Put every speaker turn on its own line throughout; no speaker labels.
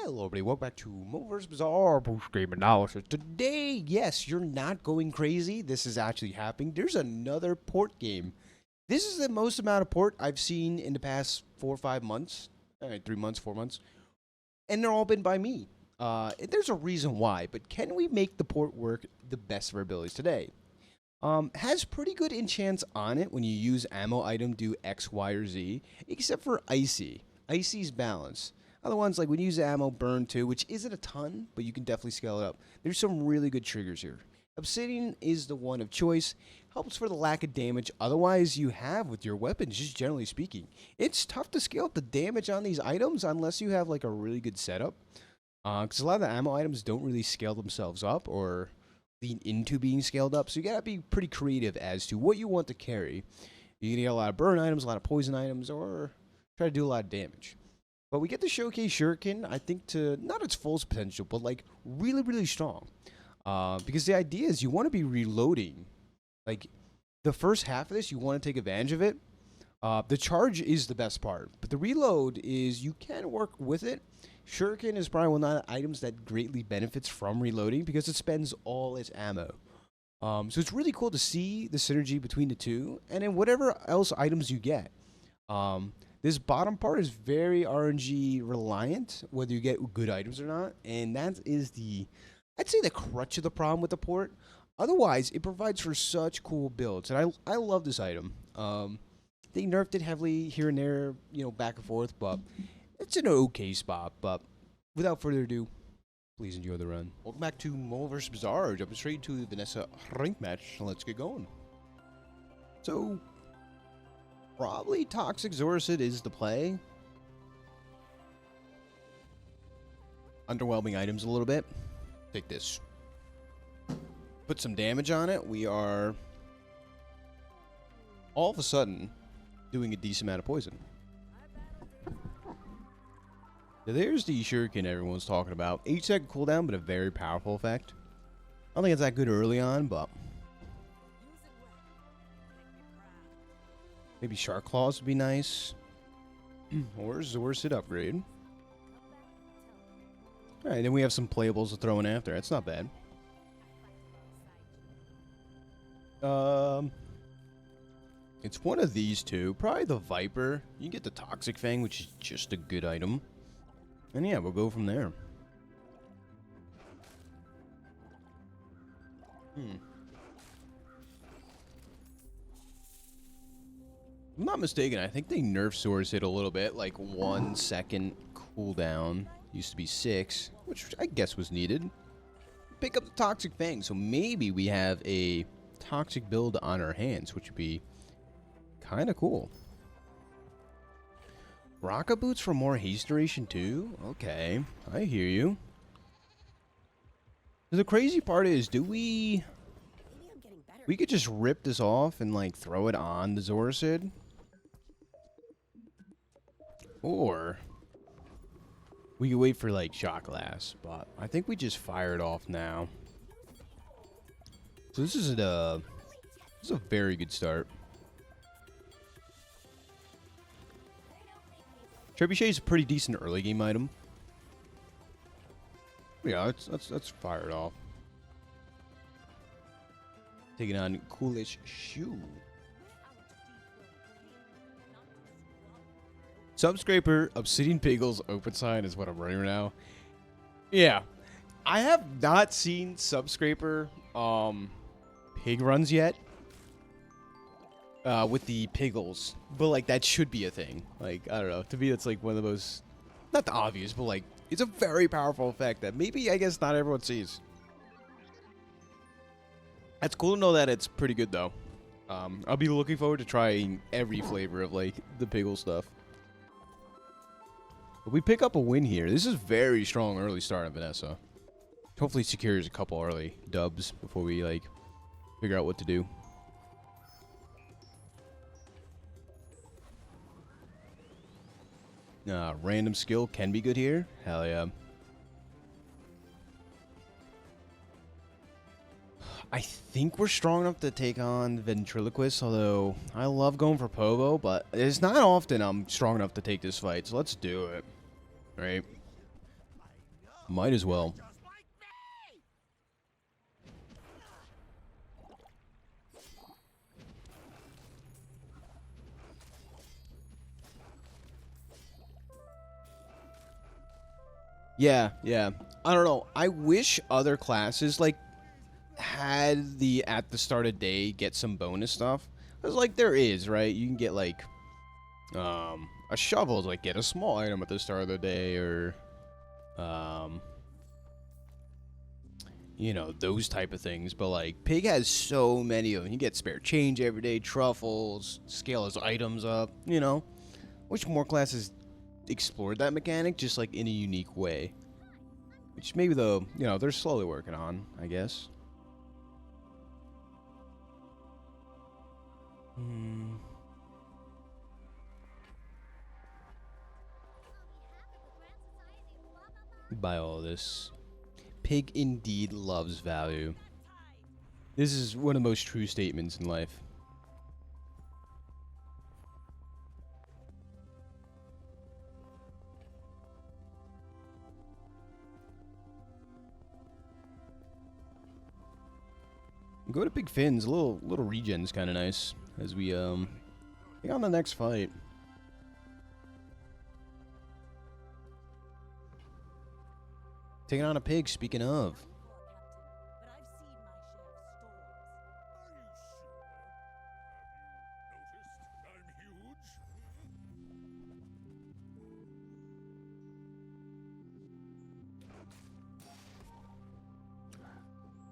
Hello everybody, welcome back to MoMoVs The Bazaar post-game analysis. Today, yes, you're not going crazy. This is actually happening. There's another port game. This is the most amount of port I've seen in the past 4 or 5 months. 3 months, 4 months. And they're all been by me. There's a reason why, but can we make the port work the best of our abilities today? Has pretty good enchants on it when you use ammo item do X, Y, or Z, except for Icy. Icy's balance. Other ones, like when you use ammo, burn 2, which isn't a ton, but you can definitely scale it up. There's some really good triggers here. Obsidian is the one of choice. Helps for the lack of damage otherwise you have with your weapons, just generally speaking. It's tough to scale up the damage on these items unless you have like a really good setup. Because a lot of the ammo items don't really scale themselves up or lean into being scaled up. So you gotta be pretty creative as to what you want to carry. You can get a lot of burn items, a lot of poison items, or try to do a lot of damage. But we get to showcase Shuriken, I think, to not its full potential, but like really, really strong. Because the idea is you want to be reloading. Like the first half of this, you want to take advantage of it. The charge is the best part, but the reload is you can work with it. Shuriken is probably one of the items that greatly benefits from reloading because it spends all its ammo. So it's really cool to see the synergy between the two, and then whatever else items you get. This bottom part is very RNG reliant, whether you get good items or not, and that is I'd say the crutch of the problem with the port. Otherwise, it provides for such cool builds, and I love this item. They nerfed it heavily here and there, back and forth, but it's an okay spot. But without further ado, please enjoy the run. Welcome back to MoMoVs The Bazaar, jumping straight to the Vanessa rank match. Let's get going. So, probably Toxic Zoricid is the play. Underwhelming items a little bit. Take this. Put some damage on it. We are all of a sudden doing a decent amount of poison. So there's the Shuriken everyone's talking about. 8-second cooldown, but a very powerful effect. I don't think it's that good early on, but maybe Shark Claws would be nice. Or Zoricid upgrade. Alright, then we have some playables to throw in after. That's not bad. It's one of these two. Probably the Viper. You can get the Toxic Fang, which is just a good item. And yeah, we'll go from there. If I'm not mistaken, I think they nerfed Zoricid a little bit. Like 1 second cooldown. Used to be 6, which I guess was needed. Pick up the Toxic Fang, so maybe we have a Toxic build on our hands, which would be kind of cool. Rocket Boots for more haste duration too? Okay, I hear you. The crazy part is, we could just rip this off and like throw it on the Zoricid. Or we could wait for like Shot Glass, but I think we just fire it off now. So this is a very good start. Trebuchet is a pretty decent early game item. Yeah, let's fire it off. Taking on Coolish Shoe. Subscraper, Obsidian Piggles, Open Sign is what I'm running right now. Yeah. I have not seen Subscraper pig runs yet. With the Piggles. But like that should be a thing. Like, I don't know. To me it's like one of the most, not the obvious, but like it's a very powerful effect that maybe I guess not everyone sees. It's cool to know that it's pretty good though. I'll be looking forward to trying every flavor of like the Piggle stuff. But we pick up a win here. This is very strong early start on Vanessa. Hopefully secures a couple early dubs before we like figure out what to do. Random skill can be good here. Hell yeah. I think we're strong enough to take on Ventriloquist, although I love going for Povo, but it's not often I'm strong enough to take this fight, so let's do it. Right? Might as well. Yeah, yeah. I don't know. I wish other classes like had the at the start of day get some bonus stuff. Cause like there is, right? You can get like a shovel to like get a small item at the start of the day, or you know, those type of things. But like Pig has so many of them. You get spare change every day, truffles, scale his items up, you know. Wish more classes explored that mechanic just like in a unique way. Which maybe though, you know, they're slowly working on, I guess. Buy all this. Pig indeed loves value. This is one of the most true statements in life. Go to Big Finn's. A little regen's kind of nice as we take on the next fight. Taking on a pig. Speaking of.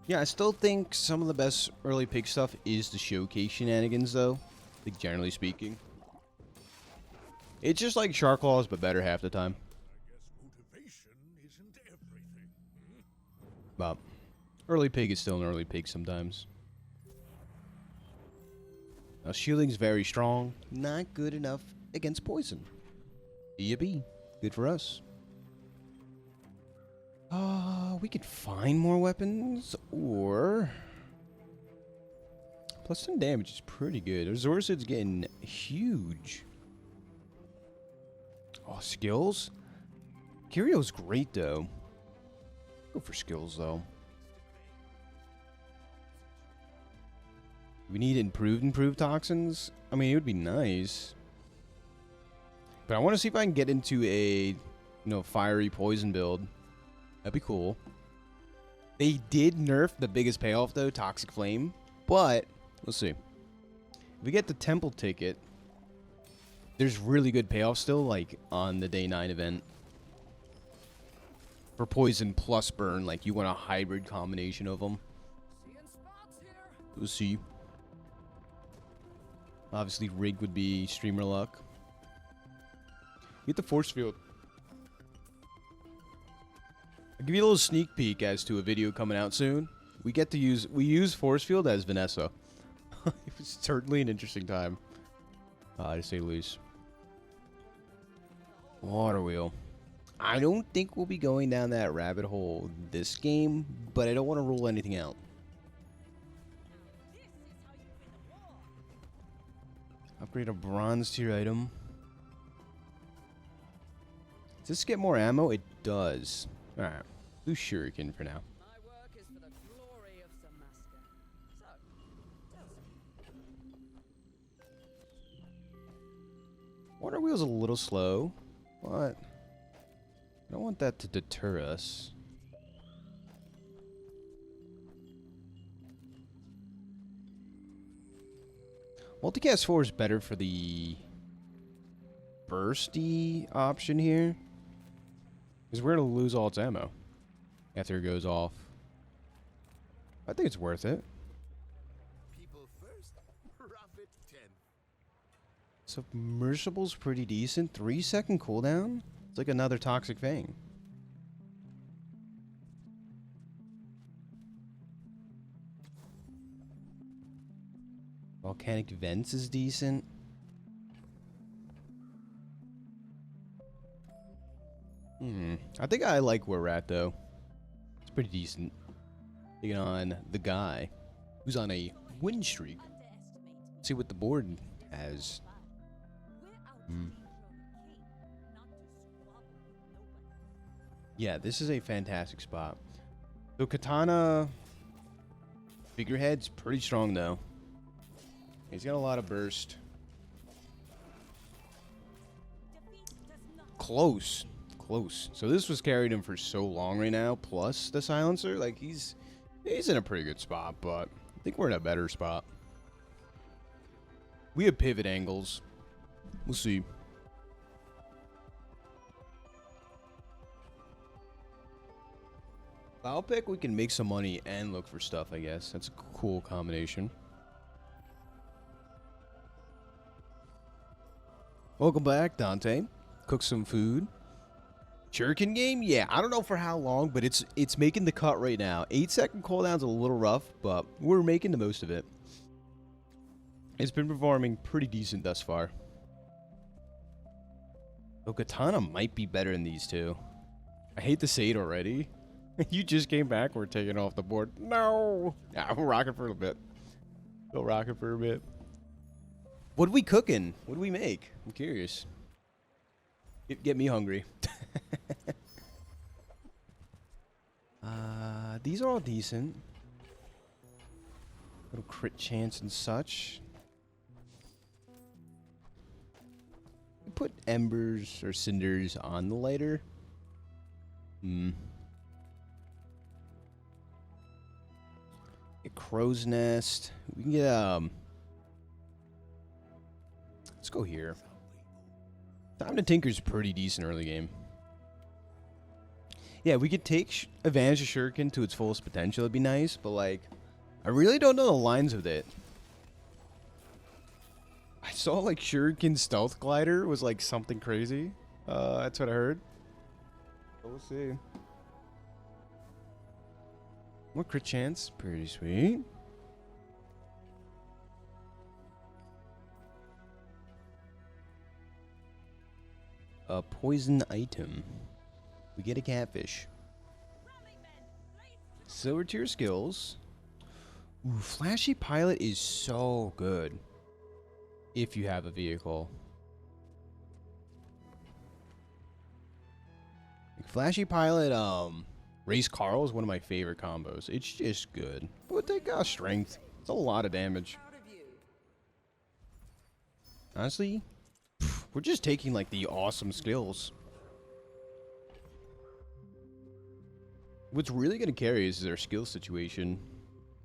Yeah, I still think some of the best early pig stuff is the showcase shenanigans, though. Like, generally speaking. It's just like Shark Claws, but better half the time. But early pig is still an early pig sometimes. Now, shielding's very strong. Not good enough against poison. Yippee. Good for us. We could find more weapons, or plus 10 damage is pretty good. Zorcid's getting huge. Oh, skills? Kirio's great, though. Go for skills, though. We need improved toxins. I mean, it would be nice. But I want to see if I can get into a, fiery poison build. That'd be cool. They did nerf the biggest payoff, though, Toxic Flame. But, let's see. If we get the Temple ticket, there's really good payoff still, like, on the Day 9 event. For Poison plus Burn, like, you want a hybrid combination of them. We'll see. Obviously, Rig would be Streamer Luck. Get the Force Field. I'll give you a little sneak peek as to a video coming out soon. We use Force Field as Vanessa. It was certainly an interesting time, to say the least. Water Wheel. I don't think we'll be going down that rabbit hole this game, but I don't want to rule anything out. Upgrade a bronze tier item. Does this get more ammo? It does. Alright. Do Shuriken for now.
My work is for the glory of the master.
Water Wheel's a little slow, but I don't want that to deter us. Multicast 4 is better for the bursty option here. Because we're going to lose all its ammo after it goes off. I think it's worth it.
People first, profit 10.
Submersible's pretty decent. 3-second cooldown? It's like another Toxic Fang. Volcanic Vents is decent. I think I like where we're at, though. It's pretty decent. Taking on the guy who's on a win streak. Let's see what the board has. Yeah, this is a fantastic spot. So Katana figurehead's pretty strong though. He's got a lot of burst. Close. Close. So this was carried him for so long right now, plus the silencer. Like he's in a pretty good spot, but I think we're in a better spot. We have pivot angles. We'll see. I'll pick we can make some money and look for stuff, I guess. That's a cool combination. Welcome back, Dante. Cook some food. Shuriken game? Yeah, I don't know for how long, but it's making the cut right now. 8-second cooldown's a little rough, but we're making the most of it. It's been performing pretty decent thus far. Oh, Katana might be better than these two. I hate to say it already. You just came back. We're taking off the board. No. Yeah, we'll rock it for a bit. We'll rock it for a bit. What are we cooking? What do we make? I'm curious. Get me hungry. These are all decent. Little crit chance and such. Put embers or cinders on the lighter. A crow's nest. We can get let's go here. Time to Tinker's pretty decent early game. Yeah, we could take advantage of Shuriken to its fullest potential. It'd be nice, but like, I really don't know the lines of it. I saw like Shuriken Stealth Glider was like something crazy. That's what I heard. We'll see. More crit chance, pretty sweet. A poison item. We get a catfish. Silver tier skills. Ooh, Flashy Pilot is so good. If you have a vehicle. Like Flashy Pilot, Race Carl is one of my favorite combos. It's just good. But they got strength. It's a lot of damage. Honestly, we're just taking like the awesome skills. What's really going to carry is their skill situation.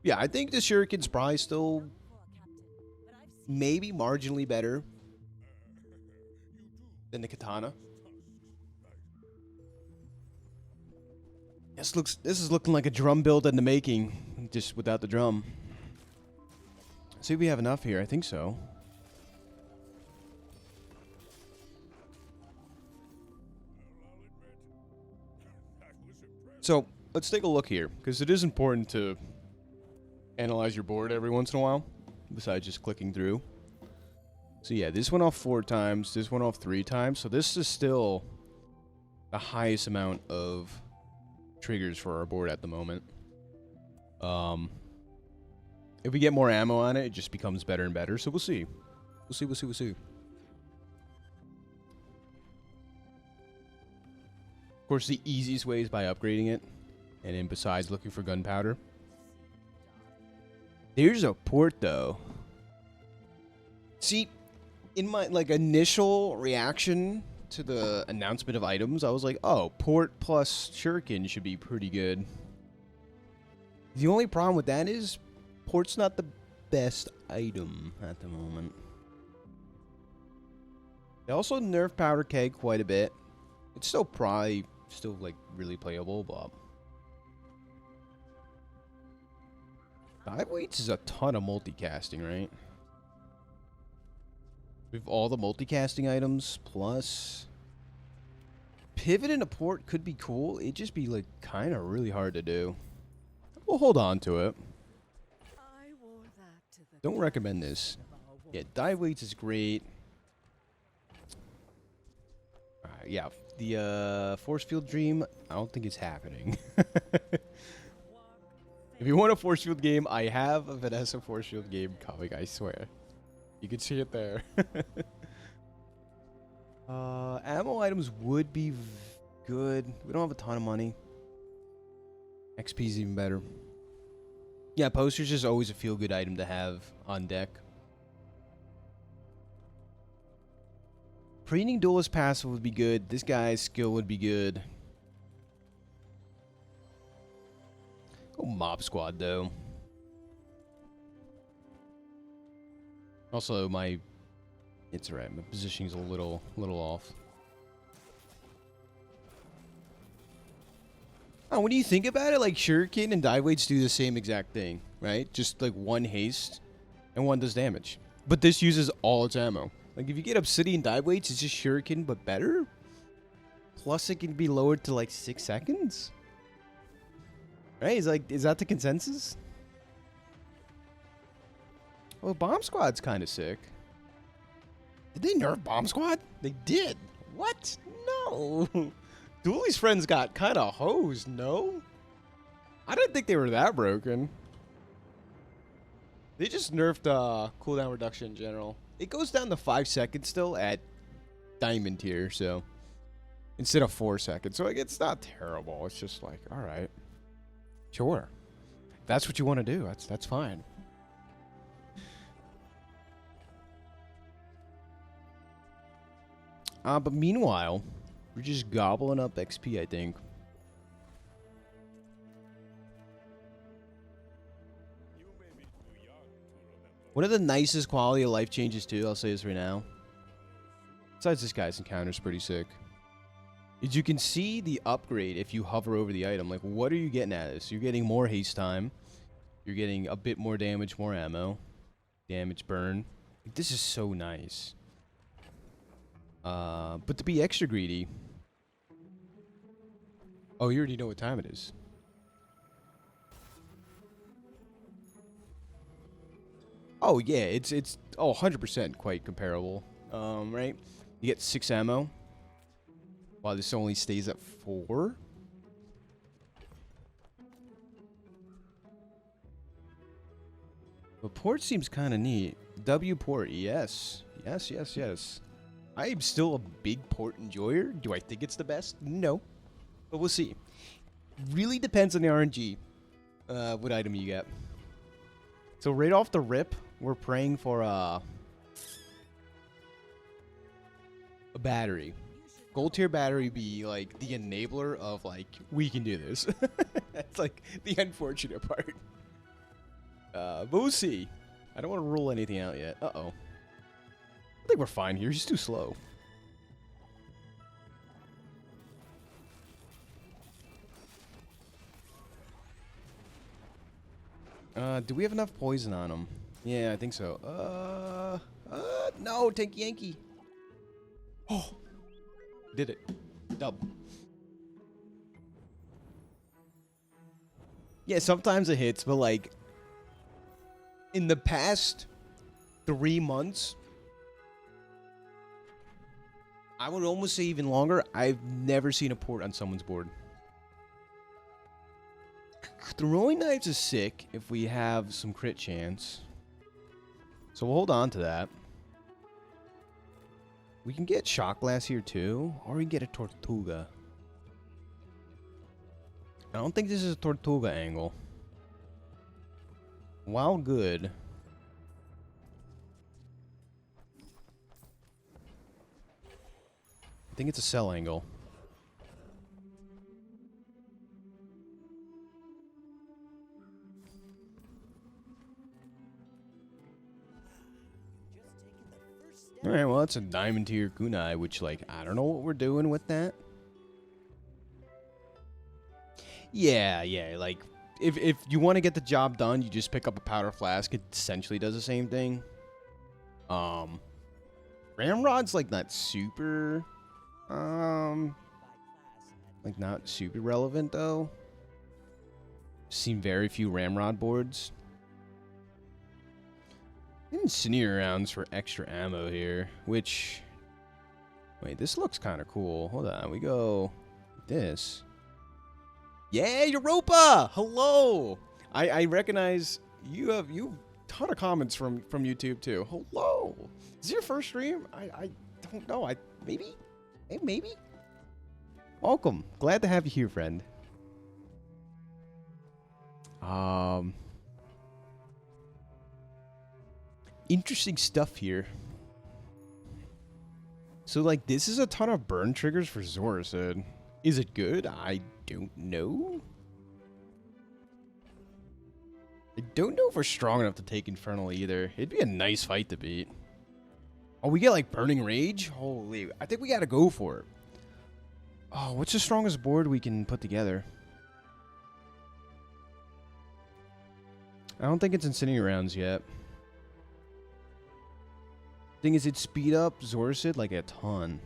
Yeah, I think the Shuriken's probably still maybe marginally better than the Katana. This is looking like a drum build in the making, just without the drum. See if we have enough here. I think so. So let's take a look here, because it is important to analyze your board every once in a while, besides just clicking through. So yeah, this went off 4 times, this went off 3 times, so this is still the highest amount of triggers for our board at the moment. If we get more ammo on it, it just becomes better and better, so we'll see. We'll see. Of course, the easiest way is by upgrading it, and then besides looking for gunpowder. There's a port, though. See, in my like initial reaction to the announcement of items, I was like, oh, port plus shuriken should be pretty good. The only problem with that is port's not the best item at the moment. They also nerfed powder keg quite a bit. It's still probably like really playable, but dive weights is a ton of multicasting, right? We have all the multicasting items plus pivot into port could be cool. It'd just be like kind of really hard to do. We'll hold on to it. Don't recommend this. Yeah, dive weights is great. Yeah, the force field dream, I don't think it's happening. If you want a force field game, I have a Vanessa force field game coming, I swear. You can see it there. Ammo items would be good. We don't have a ton of money. XP's even better. Yeah, posters is always a feel-good item to have on deck. Preening Duelist passive would be good. This guy's skill would be good. Go Mob Squad, though. Also, it's alright. My positioning's a little off. Oh, when you think about it, like Shuriken and dive weights do the same exact thing, right? Just like one haste and one does damage. But this uses all its ammo. Like if you get Obsidian dive weights, it's just Shuriken but better. Plus it can be lowered to like 6 seconds. Right? Is that the consensus? Well, Bomb Squad's kind of sick. Did they nerf Bomb Squad? They did. What? No. Dooley's friends got kind of hosed, no? I didn't think they were that broken. They just nerfed cooldown reduction in general. It goes down to 5 seconds still at Diamond tier, so instead of 4 seconds. So like, it's not terrible. It's just like, all right, sure. If that's what you want to do. That's fine. But meanwhile, we're just gobbling up XP, I think. One of the nicest quality of life changes, too, I'll say this right now. Besides this guy's encounter's pretty sick. Is you can see the upgrade if you hover over the item. Like, what are you getting at this? You're getting more haste time. You're getting a bit more damage, more ammo. Damage burn. Like, this is so nice. But to be extra greedy... Oh, you already know what time it is. Oh, yeah, it's 100% quite comparable. Right? You get 6 ammo. While this only stays at 4. The port seems kind of neat. W port, yes. Yes. I'm still a big port enjoyer. Do I think it's the best? No. But we'll see. Really depends on the RNG. What item you get. So right off the rip, we're praying for a battery. Gold tier battery be like the enabler of like, we can do this. That's like the unfortunate part. But we'll see. I don't want to rule anything out yet. Uh-oh. I think we're fine here. He's too slow. Do we have enough poison on him? Yeah, I think so. No, Tank Yankee. Oh, did it. Dub. Yeah, sometimes it hits, but like, in the past 3 months, I would almost say even longer, I've never seen a port on someone's board. Throwing knives is sick if we have some crit chance. So we'll hold on to that. We can get Shock Blast here too, or we can get a Tortuga. I don't think this is a Tortuga angle. While good. I think it's a cell angle. Alright, well, that's a diamond tier kunai, which, like, I don't know what we're doing with that. Yeah, like, if you want to get the job done, you just pick up a powder flask. It essentially does the same thing. Ramrod's, like, not super, like, not super relevant, though. Seen very few Ramrod boards. Incendiary rounds for extra ammo here, which... Wait, this looks kind of cool. Hold on, we go... This. Yeah, Europa! Hello! I recognize you have a ton of comments from YouTube, too. Hello! Is this your first stream? I don't know. Maybe? Maybe? Welcome. Glad to have you here, friend. Interesting stuff here. So, like, this is a ton of burn triggers for Zorasid. Is it good? I don't know. I don't know if we're strong enough to take Infernal either. It'd be a nice fight to beat. Oh, we get, like, Burning Rage? Holy, I think we gotta go for it. Oh, what's the strongest board we can put together? I don't think it's Incendiary Rounds yet. Thing is, it speed up Zorasid like a ton.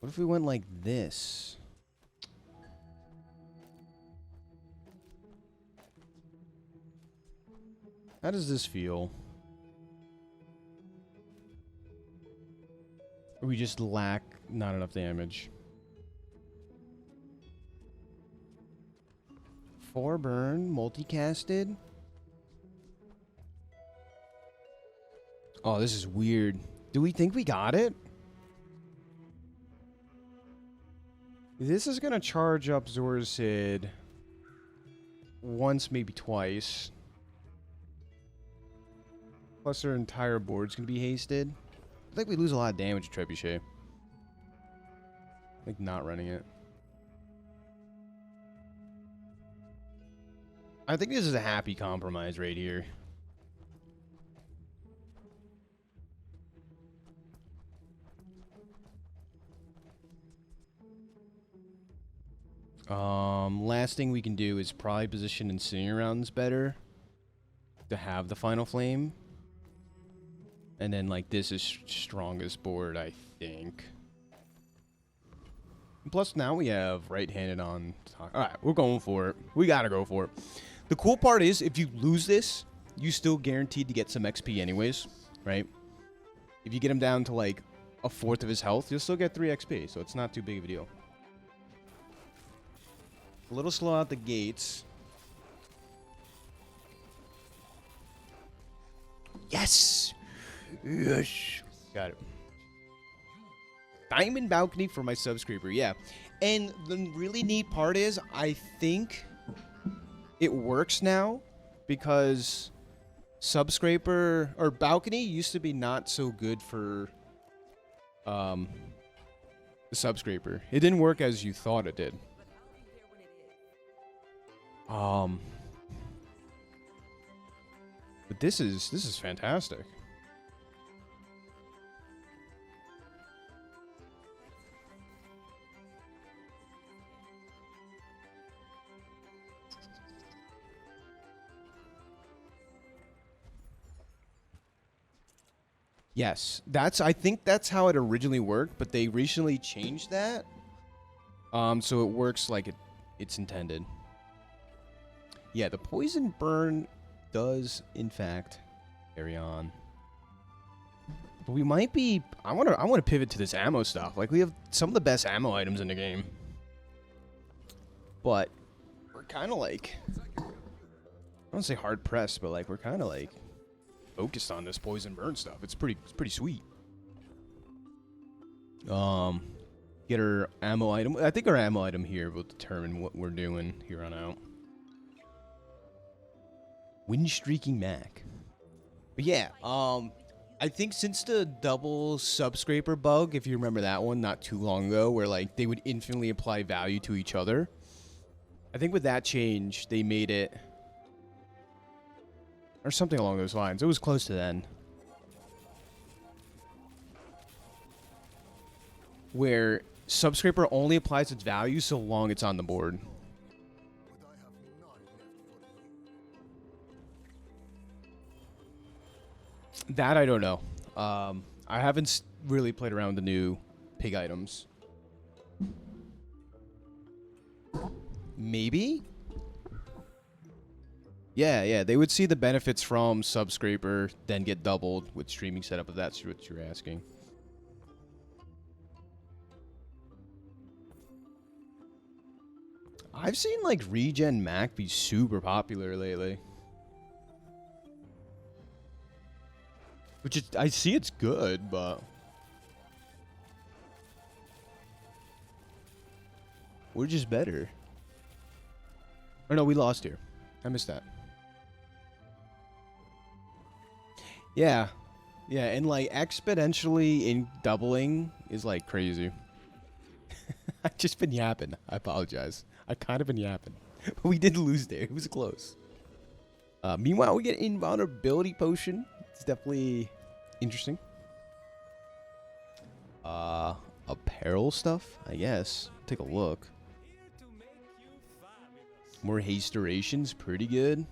What if we went like this? How does this feel? Or we just lack not enough damage? 4 burn, multicasted. Oh, this is weird. Do we think we got it? This is gonna charge up Zorasid once, maybe twice. Plus our entire board's gonna be hasted. I think we lose a lot of damage to Trebuchet. Like not running it. I think this is a happy compromise right here. Last thing we can do is probably position Incendiary Rounds better to have the Final Flame. And then, like, this is strongest board, I think. Plus, now we have right-handed on top. Alright, we're going for it. We gotta go for it. The cool part is, if you lose this, you still guaranteed to get some XP anyways, right? If you get him down to, like, a fourth of his health, you'll still get 3 XP, so it's not too big of a deal. A little slow out the gates. Yes! Yes! Got it. Diamond Balcony for my Subscraper, yeah. And the really neat part is, I think it works now because Subscraper, or Balcony, used to be not so good for the Subscraper. It didn't work as you thought it did. But this is fantastic. Yes, I think that's how it originally worked, but they recently changed that. So it works like it's intended. Yeah, the poison burn does in fact carry on. But we might be I want to pivot to this ammo stuff. Like we have some of the best ammo items in the game. But we're kind of like I don't say hard pressed, but like we're kind of like focused on this poison burn stuff. It's pretty sweet. Get our ammo item. I think our ammo item here will determine what we're doing here on out. Wind Streaking Mac. But yeah, I think since the double Subscraper bug, if you remember that one not too long ago, where like they would infinitely apply value to each other, I think with that change, they made it, or something along those lines. It was close to then. Where Subscraper only applies its value so long it's on the board. That I don't know. I haven't really played around with the new pig items. Maybe? Yeah, they would see the benefits from Subscraper, then get doubled with streaming setup, if that's what you're asking. I've seen, like, Regen Mac be super popular lately. Which is, I see it's good, but We're just better. Oh no, we lost here. I missed that. Yeah. Yeah, and like exponentially in doubling is like crazy. I've just been yapping. I apologize. I've kind of been yapping. But we did lose there. It was close. Meanwhile, we get invulnerability potion. It's definitely interesting. Apparel stuff, I guess. Take a look. More haste durations, pretty good.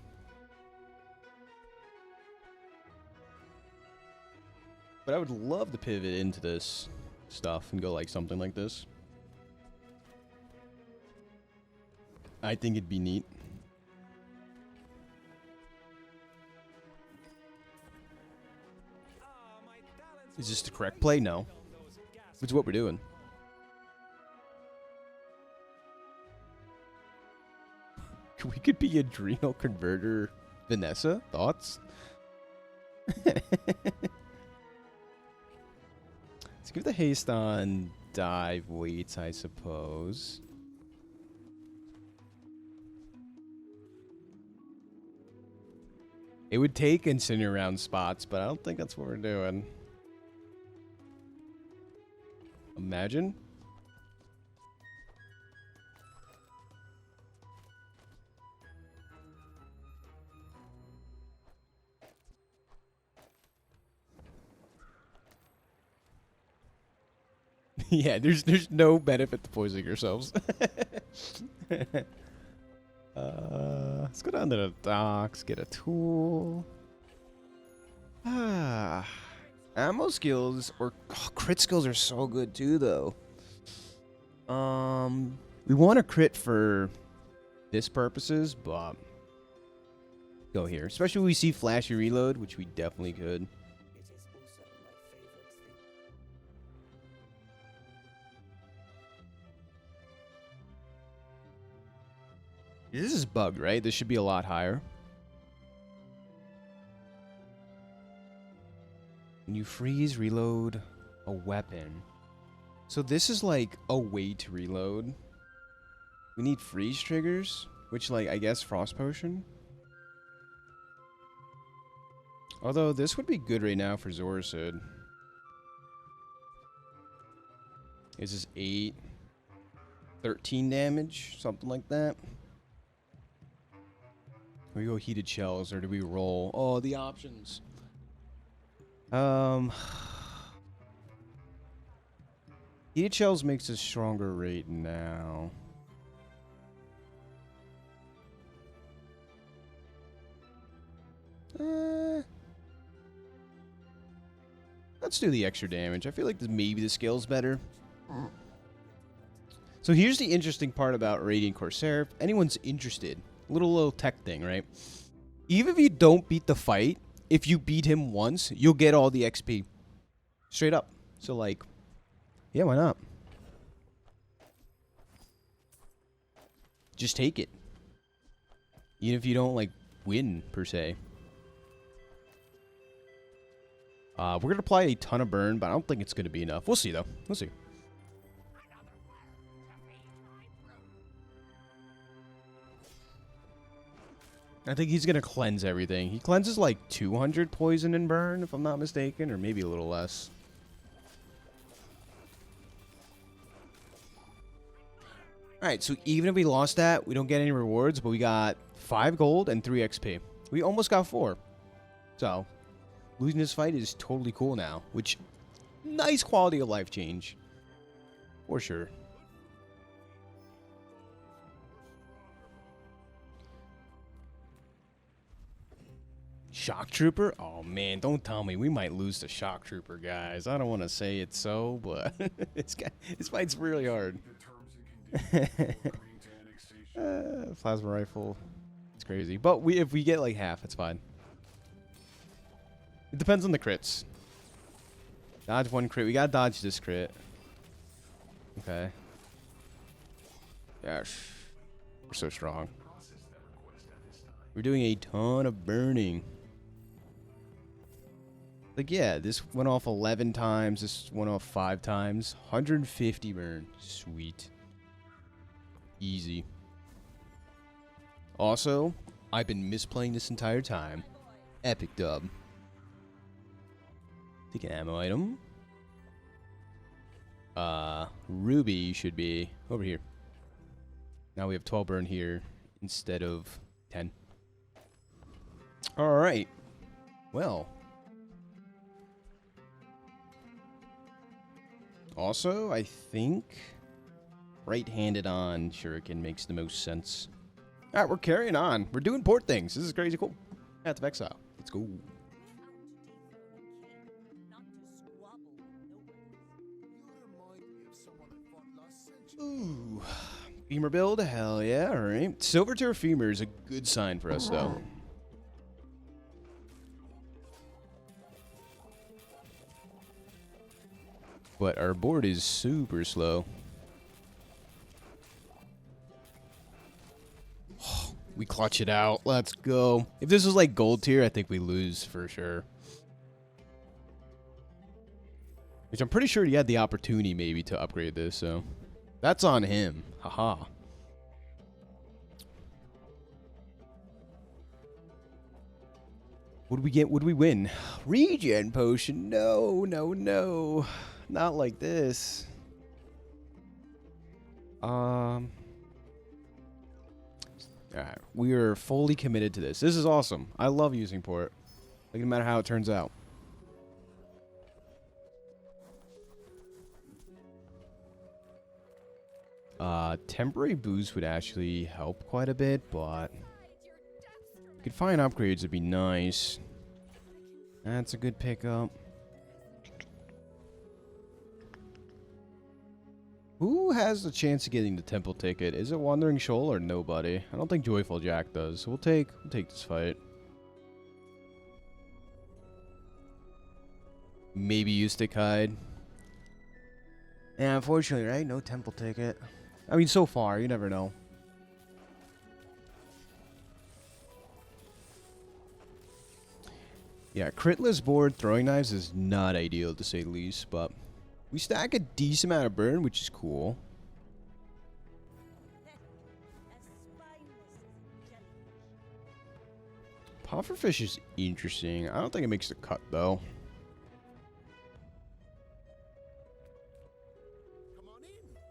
But I would love to pivot into this stuff and go like something like this. I think it'd be neat. Is this the correct play? No. It's what we're doing. We could be Adrenal Converter Vanessa. Thoughts? Let's give the haste on dive weights, I suppose. It would take Incinerate around spots, but I don't think that's what we're doing. Imagine. Yeah, there's no benefit to poisoning yourselves. Let's go down to the docks, get a tool. Ammo skills or crit skills are so good too, though. We want a crit for this purposes, but go here, especially when we see flashy reload, which we definitely could. This is bugged, right? This should be a lot higher. When you freeze, reload a weapon. So this is like a way to reload. We need freeze triggers, which like, I guess Frost Potion. Although this would be good right now for Zoracid. This is 8, 13 damage, something like that. We go heated shells, or do we roll? Oh, the options. Heated shells makes a stronger rate now. Let's do the extra damage. I feel like maybe the scale's better. So here's the interesting part about Radiant Corsair. If anyone's interested, little tech thing, right? Even if you don't beat the fight, if you beat him once, you'll get all the XP. Straight up. So like, yeah, why not? Just take it. Even if you don't like win per se. We're gonna apply a ton of burn, but I don't think it's gonna be enough. We'll see though. We'll see. I think he's going to cleanse everything. He cleanses like 200 poison and burn, if I'm not mistaken, or maybe a little less. Alright, so even if we lost that, we don't get any rewards, but we got 5 gold and 3 XP. We almost got 4. So, losing this fight is totally cool now, which, nice quality of life change. For sure. Shock Trooper? Oh man, don't tell me we might lose to Shock Trooper, guys. I don't want to say it so, but this fight's really hard. Plasma rifle, it's crazy. But if we get like half, it's fine. It depends on the crits. Dodge 1 crit. We gotta dodge this crit. Okay. Gosh, we're so strong. We're doing a ton of burning. Like, yeah, this went off 11 times. This went off 5 times. 150 burn. Sweet. Easy. Also, I've been misplaying this entire time. Epic dub. Take an ammo item. Ruby should be over here. Now we have 12 burn here instead of 10. Alright. Well. Also, I think right-handed on shuriken makes the most sense. Alright, we're carrying on. We're doing port things. This is crazy cool. Path of Exile. Let's go. Ooh. Femur build? Hell yeah, alright. Silver Tier Femur is a good sign for us, though. But our board is super slow. We clutch it out. Let's go. If this was like gold tier, I think we lose for sure. Which I'm pretty sure he had the opportunity maybe to upgrade this, so that's on him. Haha. What did we get? What did we win? Regen potion. No, no, no. Not like this. Alright, we are fully committed to this. This is awesome. I love using port. Like, no matter how it turns out. Temporary boost would actually help quite a bit, but if we could find upgrades, it'd be nice. That's a good pickup. Who has the chance of getting the temple ticket? Is it Wandering Shoal or nobody? I don't think Joyful Jack does. So we'll take this fight. Maybe Eustick Hide. Yeah, unfortunately, right? No temple ticket. I mean, so far, you never know. Yeah, critless board throwing knives is not ideal to say the least, but we stack a decent amount of burn, which is cool. Pufferfish is interesting. I don't think it makes the cut, though.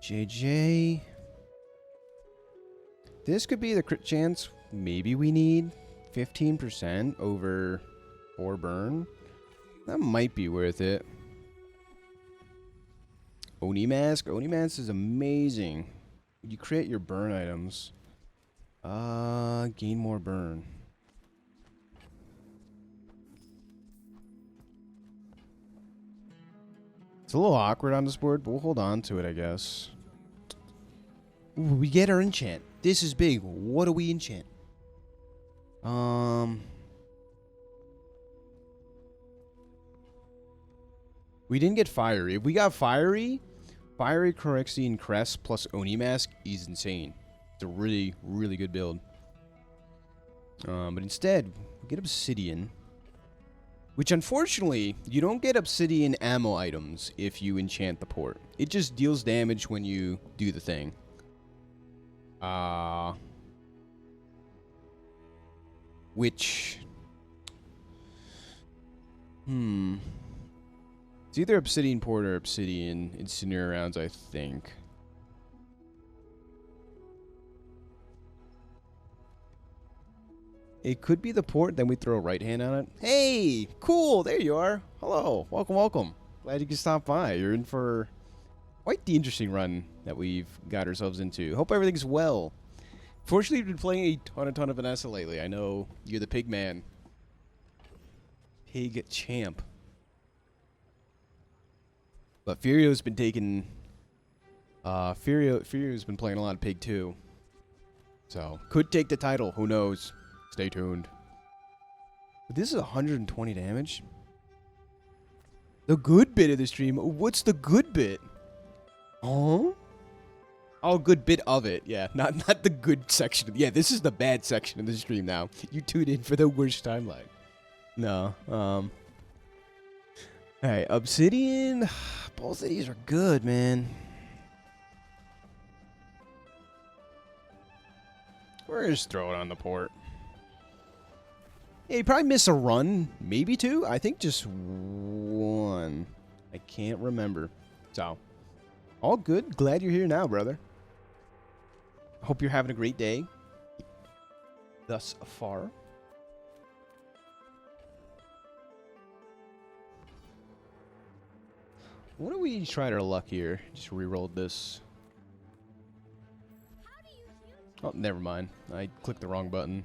JJ. This could be the crit chance maybe we need. 15% over 4 burn. That might be worth it. Oni Mask. Oni Mask is amazing. You create your burn items. Gain more burn. It's a little awkward on this board, but we'll hold on to it, I guess. Ooh, we get our enchant. This is big. What do we enchant? We didn't get Fiery. If we got Fiery, Correxian Crest plus Oni Mask is insane. It's a really, really good build. But instead, we get Obsidian. Which, unfortunately, you don't get Obsidian ammo items if you enchant the port. It just deals damage when you do the thing. Which... It's either Obsidian Port or Obsidian Incinerator rounds, I think. It could be the port, then we throw a right hand on it. Hey! Cool! There you are! Hello! Welcome, welcome. Glad you could stop by. You're in for quite the interesting run that we've got ourselves into. Hope everything's well. Fortunately, you've been playing a ton of Vanessa lately. I know you're the pig man. Pig champ. But Furio's been taking... Furio's been playing a lot of pig too. So, could take the title. Who knows? Stay tuned. But this is 120 damage. The good bit of the stream. What's the good bit? Oh? Oh, good bit of it. Yeah, not the good section. Yeah, this is the bad section of the stream now. You tuned in for the worst timeline. No. Alright, Obsidian. Both of these are good, man. We're just throwing on the port. Yeah, you probably miss a run, maybe two. I think just one. I can't remember. So, all good. Glad you're here now, brother. Hope you're having a great day thus far. What do we try our luck here? Just re-rolled this. Oh, never mind. I clicked the wrong button.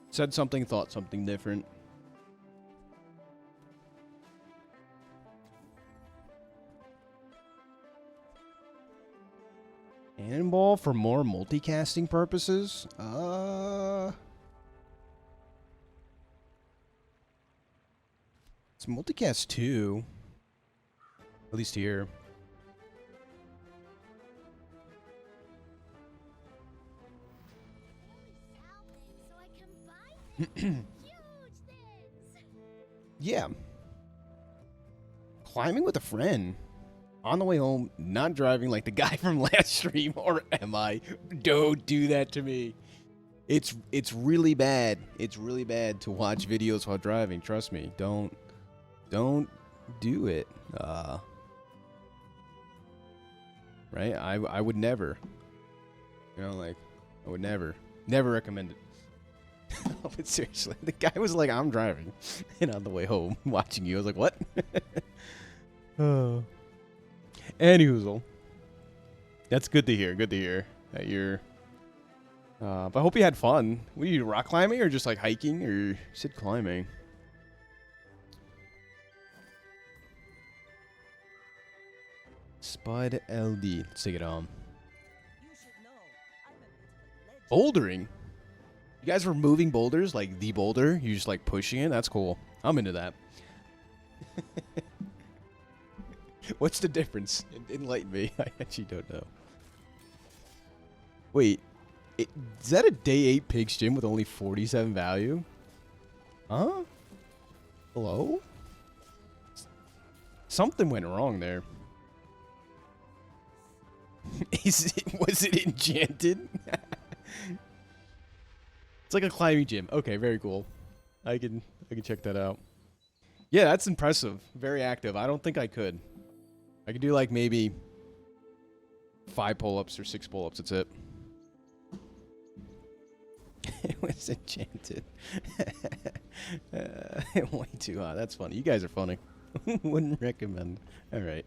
Said something, thought something different. Cannonball for more multicasting purposes? It's multicast 2. At least here. Yeah. Climbing with a friend. On the way home, not driving like the guy from last stream, or am I? Don't do that to me. It's really bad. It's really bad to watch videos while driving. Trust me. Don't do it. Right? I would never. You know, like, I would never recommend it. But seriously, the guy was like, I'm driving. And on the way home, watching you, I was like, what? Oh. Anyhoozle. That's good to hear. Good to hear that you're... but I hope you had fun. Were you rock climbing or just like hiking? Or you said climbing? Spud LD. Let's take it on. Bouldering? You guys were moving boulders, like the boulder? You just like pushing it? That's cool. I'm into that. What's the difference? Enlighten me. I actually don't know. Wait. Is that a day 8 Pigs Gym with only 47 value? Huh? Hello? Something went wrong there. Was it enchanted? It's like a climbing gym. Okay, very cool. I can check that out. Yeah, that's impressive. Very active. I don't think I could. I could do like maybe 5 pull-ups or 6 pull-ups. That's it. It was enchanted. Way too hot. That's funny. You guys are funny. Wouldn't recommend. All right.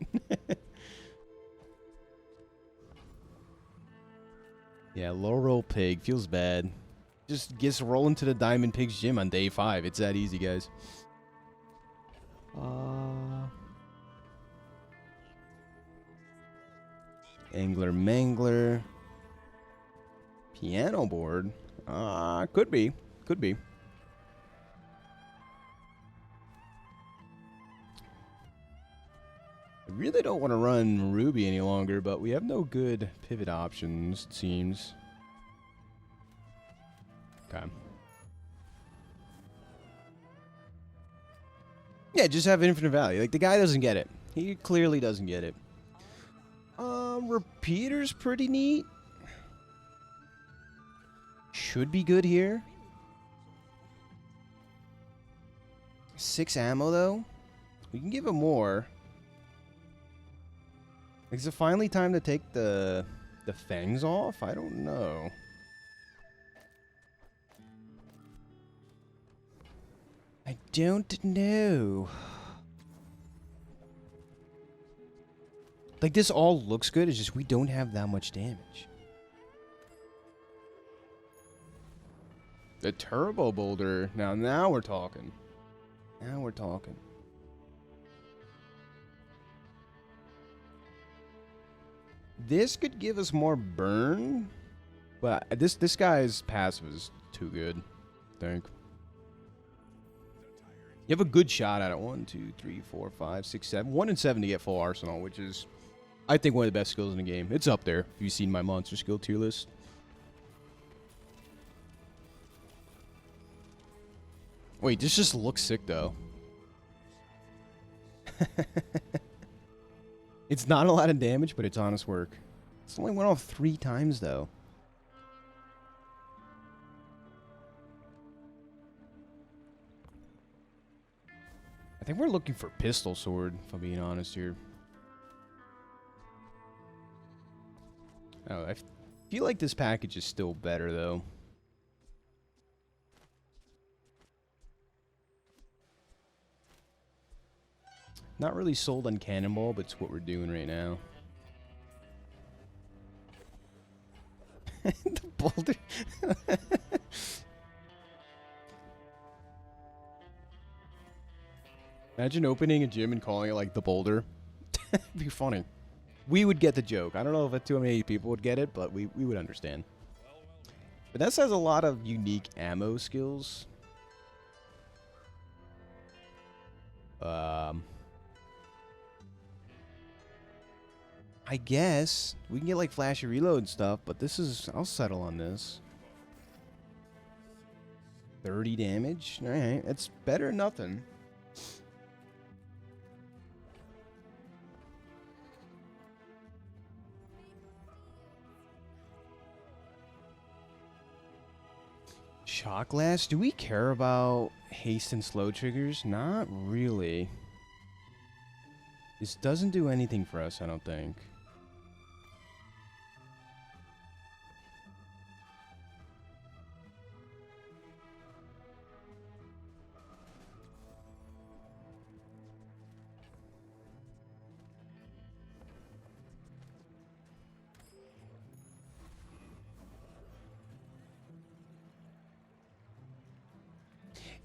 Yeah, low roll pig. Feels bad. Just gets rolling to the Diamond Pigs Gym on day 5. It's that easy, guys. Angler Mangler. Piano board. Could be. Could be. I really don't want to run Ruby any longer, but we have no good pivot options, it seems. Okay. Yeah, just have infinite value. Like, the guy doesn't get it. He clearly doesn't get it. Repeater's pretty neat. Should be good here. 6 ammo, though. We can give him more. Is it finally time to take the fangs off? I don't know. I don't know. Like, this all looks good, it's just we don't have that much damage. The turbo boulder. Now we're talking. Now we're talking. This could give us more burn, but this guy's passive is too good, I think. You have a good shot at it. 1, 2, 3, 4, 5, 6, 7. 1 in 7 to get full arsenal, which is, I think, one of the best skills in the game. It's up there if you've seen my monster skill tier list. Wait, this just looks sick, though. It's not a lot of damage, but it's honest work. It's only went off 3 times, though. I think we're looking for pistol sword, if I'm being honest here. Oh, I feel like this package is still better, though. Not really sold on Cannonball, but it's what we're doing right now. The boulder. Imagine opening a gym and calling it like the Boulder. It'd be funny. We would get the joke. I don't know if too many people would get it, but we would understand. But that has a lot of unique ammo skills. I guess we can get like flashy reload and stuff, but this is, I'll settle on this. 30 damage. All right, it's better than nothing. Shock Blast? Do we care about haste and slow triggers? Not really. This doesn't do anything for us, I don't think.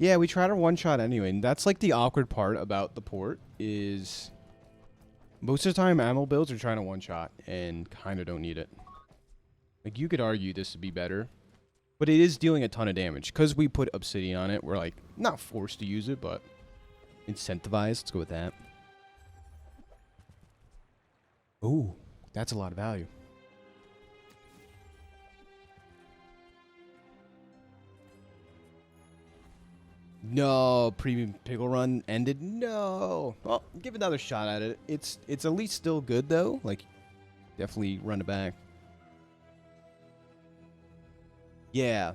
Yeah, we tried our one-shot anyway, and that's like the awkward part about the port is most of the time ammo builds are trying to one-shot and kind of don't need it. Like, you could argue this would be better, but it is dealing a ton of damage. Because we put Obsidian on it, we're like, not forced to use it, but incentivized. Let's go with that. Ooh, that's a lot of value. No, premium pickle run ended. No. Well, give another shot at it. It's at least still good though. Like, definitely run it back. Yeah.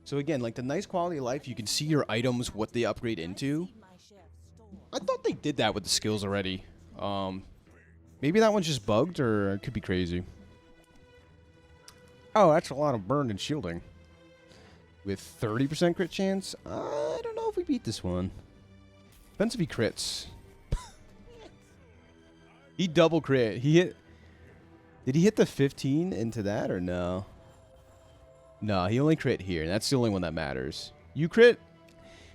So again, like the nice quality of life, you can see your items, what they upgrade into. I thought they did that with the skills already. Maybe that one's just bugged, or it could be crazy. Oh, that's a lot of burned and shielding. With 30% crit chance? I don't know if we beat this one. Depends if he crits. He double crit. He hit... Did he hit the 15 into that or no? No, he only crit here. And that's the only one that matters. You crit...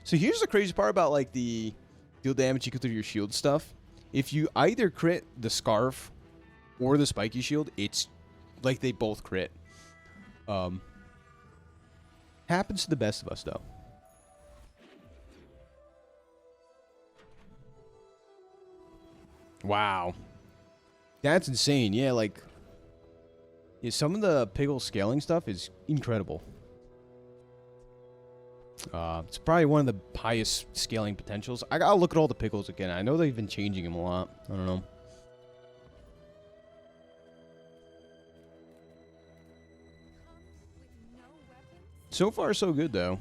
So here's the crazy part about like the deal damage you can through your shield stuff. If you either crit the scarf or the spiky shield, it's like they both crit. Happens to the best of us, though. Wow. That's insane. Yeah, like... Yeah, some of the Piggle scaling stuff is incredible. It's probably one of the highest scaling potentials. I gotta look at all the Piggles again. I know they've been changing them a lot. I don't know. So far, so good, though.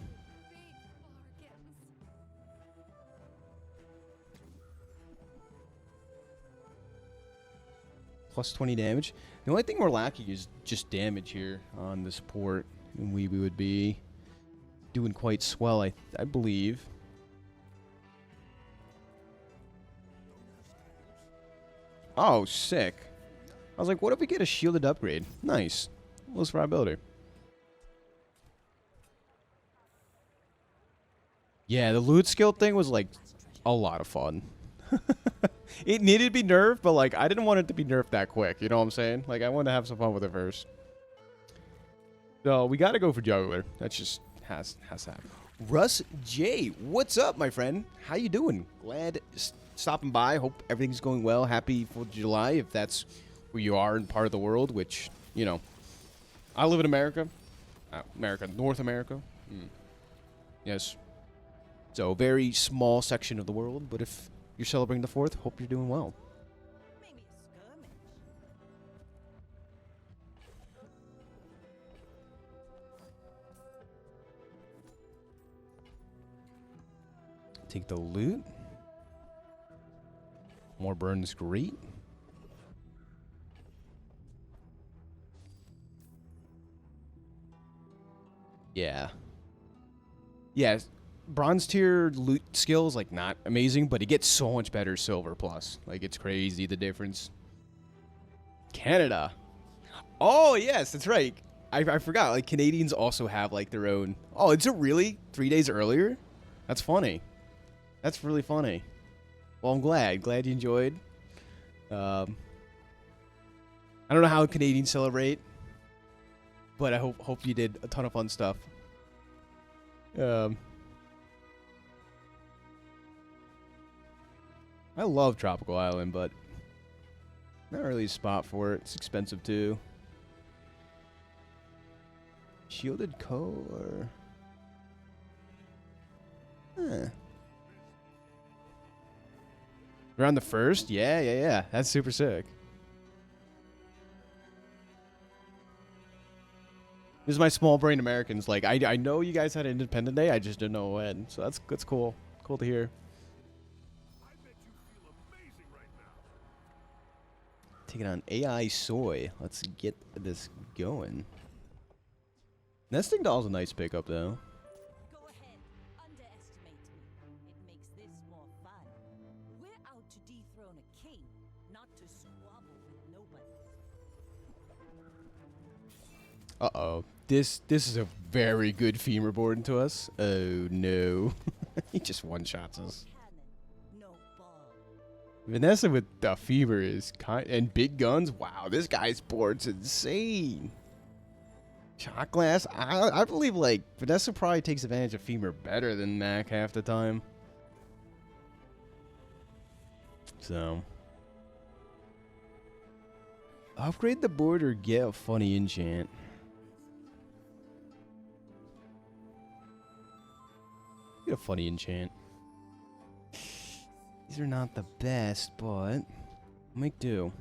Plus 20 damage. The only thing we're lacking is just damage here on this port. And we would be doing quite swell, I believe. Oh, sick. I was like, what if we get a shielded upgrade? Nice. Less variability. Yeah, the loot skill thing was, like, a lot of fun. It needed to be nerfed, but, like, I didn't want it to be nerfed that quick. You know what I'm saying? Like, I wanted to have some fun with it first. So, we got to go for Juggler. That's just has to happen. Russ J, what's up, my friend? How you doing? Glad stopping by. Hope everything's going well. Happy 4th of July, if that's where you are in part of the world, which, you know, I live in America. North America. Yes. So, very small section of the world, but if you're celebrating the 4th, hope you're doing well.
Maybe a skirmish.
Take the loot. more burns, great. Yeah. Yeah, bronze tier loot skills, like, not amazing, but it gets so much better silver plus. Like, it's crazy, the difference. Canada. Oh, yes, that's right. I forgot, like, Canadians also have, like, their own... Oh, is it really 3 days earlier? That's funny. That's really funny. Well, I'm glad. Glad you enjoyed. I don't know how Canadians celebrate, but I hope you did a ton of fun stuff. I love Tropical Island, but not really a spot for it. It's expensive too. Shielded core. Huh. Around the first? Yeah. That's super sick. This is my small brain Americans. Like, I know you guys had Independent Day, I just didn't know when. So that's cool. Cool to hear.
I bet you feel amazing right now.
Taking on AI Soy. Let's get this going. Nesting Doll's a nice pickup, though.
Go ahead, underestimate me. It makes this more fun. We're out to dethrone a king, not to squabble with nobody.
Uh-oh. This is a very good femur board into us. Oh, no. He just one-shots us.
Cannon, no ball.
Vanessa with the femur is and big guns. Wow, this guy's board's insane. Shot glass. I believe, like, Vanessa probably takes advantage of femur better than Mac half the time. So. Upgrade the board or get a funny enchant. Get a funny enchant. These are not the best, but make do.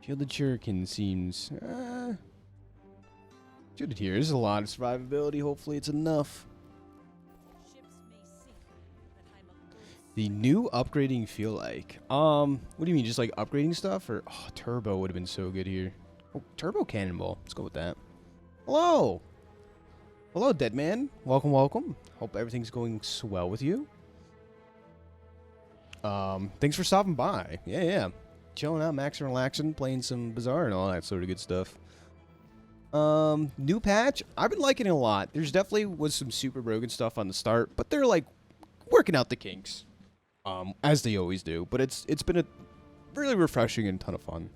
Shielded Shuriken seems... Shielded here. There's a lot of survivability. Hopefully it's enough.
Ships may sink, but I'm a
The new upgrading feel like. What do you mean? Just like upgrading stuff? Or turbo would have been so good here. Oh, turbo cannonball. Let's go with that. Hello! Hello, dead man. Welcome, welcome. Hope everything's going swell with you. Thanks for stopping by. Yeah. Chilling out, maxing, relaxing, playing some Bazaar and all that sort of good stuff. New patch. I've been liking it a lot. There's definitely was some super broken stuff on the start, but they're like working out the kinks. As they always do. But it's been a really refreshing and ton of fun.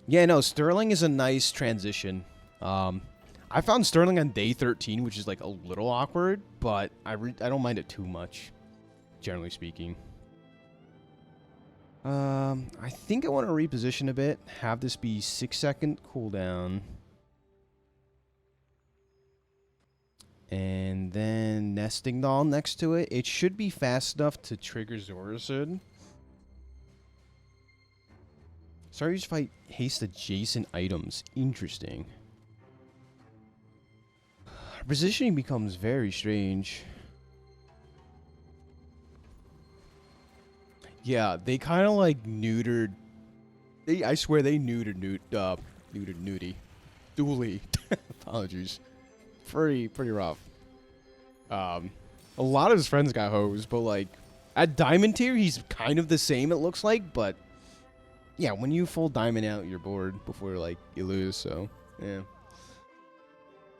Yeah, no, Sterling is a nice transition. I found Sterling on day 13, which is like a little awkward, but I don't mind it too much, generally speaking. I think I want to reposition a bit, have this be 6-second cooldown. And then Nesting Doll next to it. It should be fast enough to trigger Zorasid. Sorry if I haste adjacent items. Interesting. Positioning becomes very strange. Yeah, they kind of like neutered. I swear they neutered Nudie. Dooley. Apologies. Pretty rough. A lot of his friends got hosed, but like at Diamond tier, he's kind of the same. It looks like, but yeah, when you full diamond out, you're bored before like you lose. So yeah.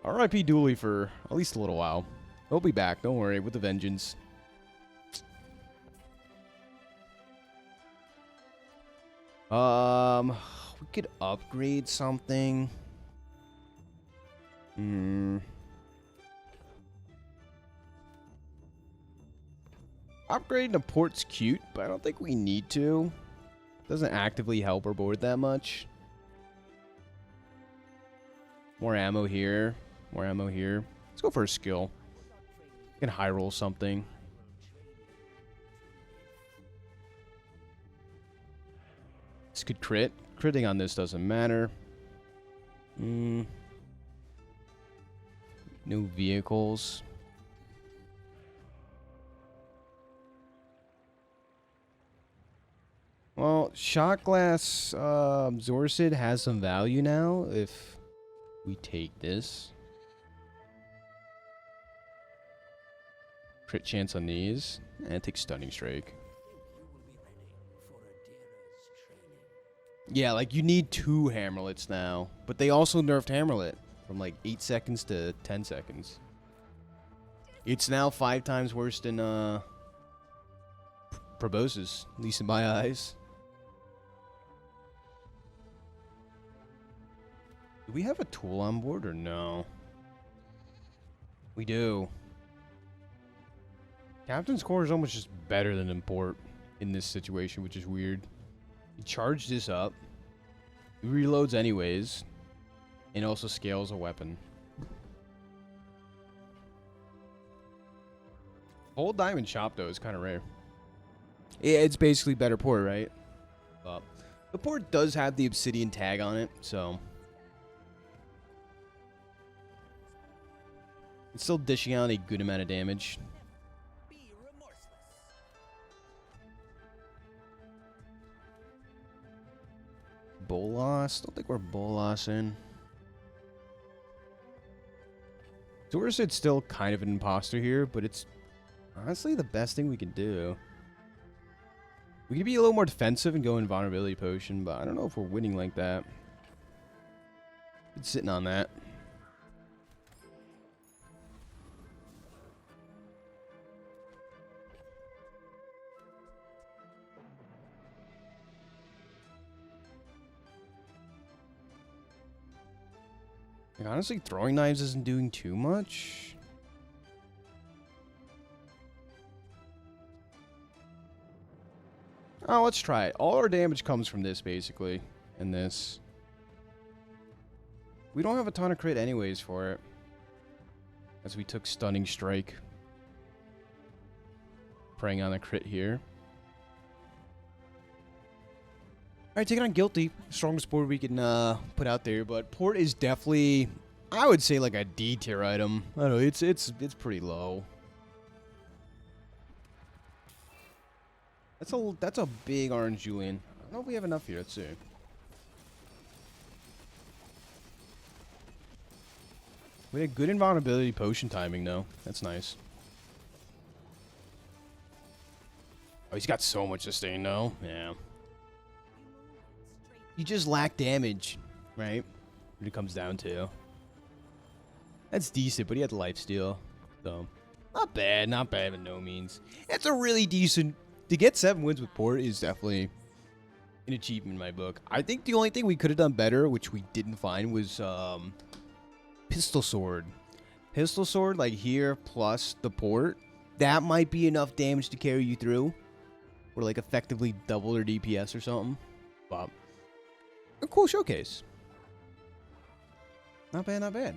R.I.P. Dooley for at least a little while. He'll be back. Don't worry, with a vengeance. We could upgrade something. Upgrading a port's cute, but I don't think we need to. Doesn't actively help our board that much. More ammo here. More ammo here. Let's go for a skill. We can high roll something. This could crit. Critting on this doesn't matter. No vehicles. Well, shot glass Zorsid has some value now if we take this. Crit chance on these. And take Stunning Strike. Yeah, like you need 2 Hammerlets now. But they also nerfed Hammerlet from like 8 seconds to 10 seconds. It's now 5 times worse than Proboscis, at least in my eyes. Do we have a tool on board or no? We do. Captain's Core is almost just better than Import in this situation, which is weird. You charge this up. It reloads anyways. And also scales a weapon. Whole Diamond Shop, though, is kind of rare. Yeah, it's basically better port, right? But the port does have the Obsidian tag on it, so... It's still dishing out a good amount of damage.
Be remorseless.
Bolas? Don't think we're Bolasing. Zorsid's still kind of an imposter here, but it's honestly the best thing we can do. We could be a little more defensive and go Invulnerability Potion, but I don't know if we're winning like that. It's sitting on that. Like, honestly, throwing knives isn't doing too much. Oh, let's try it. All our damage comes from this, basically. And this. We don't have a ton of crit anyways for it. As we took Stunning Strike. Preying on a crit here. Alright, taking on Guilty. Strongest port we can put out there. But port is definitely, I would say, like a D tier item. I don't know, it's pretty low. That's a big orange Julian. I don't know if we have enough here. Let's see. We had good invulnerability potion timing, though. That's nice. Oh, he's got so much sustain, though. Yeah. You just lack damage, right? When it comes down to. That's decent, but he had lifesteal. So, not bad by no means. It's a really decent... To get 7 wins with port is definitely an achievement in my book. I think the only thing we could have done better, which we didn't find, was Pistol Sword. Pistol Sword, like here, plus the port. That might be enough damage to carry you through. Or like effectively double their DPS or something. But a cool showcase. Not bad, not bad.